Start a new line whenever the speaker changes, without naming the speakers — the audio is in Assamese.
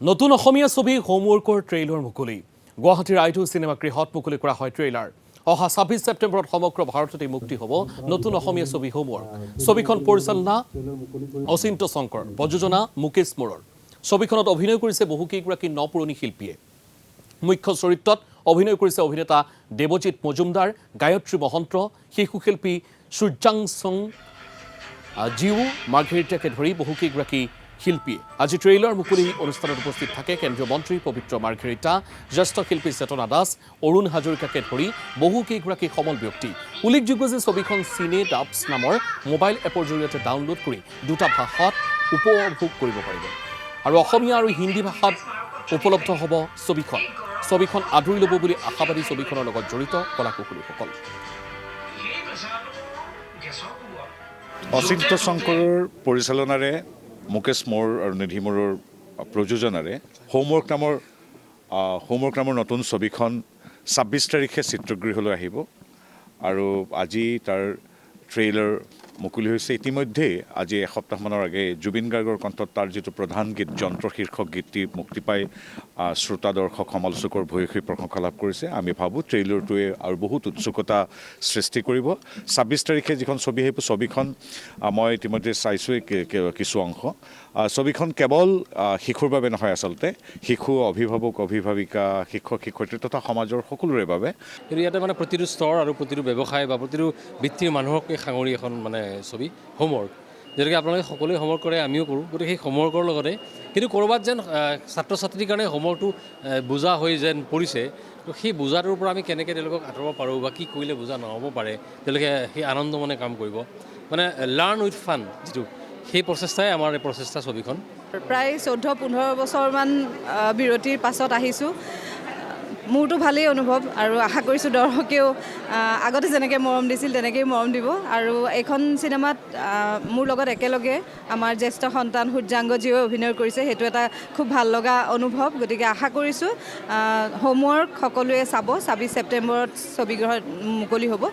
নতুন অসমীয়া ছবি হোমৱৰ্কৰ ট্ৰেইলাৰ মুকলি গুৱাহাটীৰ আইটো চিনেমা গৃহত মুকলি কৰা হয় ট্ৰেইলাৰ অহা 26 ছেপ্টেম্বৰত সমগ্ৰ ভাৰততে মুক্তি হ'ব নতুন অসমীয়া ছবি হোমৱৰ্ক ছবিখন পৰিচালনা অচিন্ত শংকৰ প্ৰযোজনা মুকেশ মোৰৰ ছবিখনত অভিনয় কৰিছে বহুকেইগৰাকী নপুৰণি শিল্পীয়ে মুখ্য চৰিত্ৰত অভিনয় কৰিছে অভিনেতা দেৱজিৎ মজুমদাৰ গায়ত্ৰী মহন্ত শিশু শিল্পী সূৰ্যাংশং জিউ মাৰ্ঘেৰিটাকে ধৰি বহুকেইগৰাকী শিল্পী আজি ট্ৰেইলাৰ মুকলি অনুষ্ঠানত উপস্থিত থাকে কেন্দ্ৰীয় মন্ত্ৰী পবিত্ৰ মাৰ্ঘেৰিটা জ্যেষ্ঠ শিল্পী চেতনা দাস অৰুণ হাজৰিকাকে ধৰি বহুকেইগৰাকী সমল ব্যক্তি উল্লেখযোগ্য যে ছবিখন চিনে ডাবছ নামৰ মোবাইল এপৰ জৰিয়তে ডাউনলোড কৰি দুটা ভাষাত উপভোগ কৰিব পাৰিব আৰু অসমীয়া আৰু হিন্দী ভাষাত উপলব্ধ হ'ব ছবিখন আদৰি ল'ব বুলি আশাবাদী ছবিখনৰ লগত জড়িত কলাকুশলীসকল
অচিন্ত শংকৰৰ পৰিচালনাৰে মুকেশ মোৰ আৰু নিধি মোৰৰ প্ৰযোজনাৰে হোমৱৰ্ক নামৰ নতুন ছবিখন 26 তাৰিখে চিত্ৰগৃহলৈ আহিব আৰু আজি তাৰ ট্ৰেইলাৰ মুকলি হৈছে ইতিমধ্যে আজি এসপ্তাহমানৰ আগে জুবিন গাৰ্গৰ কণ্ঠত তাৰ যিটো প্ৰধান গীত যন্ত্ৰ শীৰ্ষক গীতটি মুক্তি পাই শ্ৰোতা দৰ্শক সমালোচকৰ ভূয়সী প্ৰশংসা লাভ কৰিছে আমি ভাবোঁ ট্ৰেইলাৰটোৱে আৰু বহুত উৎসুকতা সৃষ্টি কৰিব 26 তাৰিখে যিখন ছবি আহিব ছবিখন মই ইতিমধ্যে চাইছোঁৱেই কিছু অংশ ছবিখন কেৱল শিশুৰ বাবে নহয় আচলতে শিশু অভিভাৱক অভিভাৱিকা শিক্ষক শিক্ষয়িত্ৰী তথা সমাজৰ সকলোৰে বাবে
কিন্তু ইয়াতে মানে প্ৰতিটো স্তৰ আৰু প্ৰতিটো ব্যৱসায় বা প্ৰতিটো বৃত্তিৰ মানুহকে সাঙুৰি এখন মানে ছবি হোমৱৰ্ক যেনেকৈ আপোনালোকে সকলোৱে হোমৱৰ্ক কৰে আমিও কৰোঁ গতিকে সেই হোমৱৰ্কৰ লগতে কিন্তু ক'ৰবাত যেন ছাত্ৰ ছাত্ৰীৰ কাৰণে হোমৱৰ্কটো বোজা হৈ যেন পৰিছে তো সেই বোজাটোৰ পৰা আমি কেনেকৈ তেওঁলোকক আঁতৰাব পাৰোঁ বা কি কৰিলে বোজা নহ'ব পাৰে তেওঁলোকে সেই আনন্দ মনে কাম কৰিব মানে লাৰ্ণ উইথ ফান যিটো সেই প্ৰচেষ্টাই আমাৰ এই প্ৰচেষ্টা ছবিখন
প্ৰায় 14-15 বছৰমান বিৰতিৰ পাছত আহিছোঁ মোৰতো ভালেই অনুভৱ আৰু আশা কৰিছোঁ দৰ্শকেও আগতে যেনেকৈ মৰম দিছিল তেনেকৈয়ে মৰম দিব আৰু এইখন চিনেমাত মোৰ লগত একেলগে আমাৰ জ্যেষ্ঠ সন্তান সূৰ্যাংশজীয়ে অভিনয় কৰিছে সেইটো এটা খুব ভাল লগা অনুভৱ গতিকে আশা কৰিছোঁ হোমৱৰ্ক সকলোৱে চাব 26 ছেপ্টেম্বৰত ছবিগৃহত মুকলি হ'ব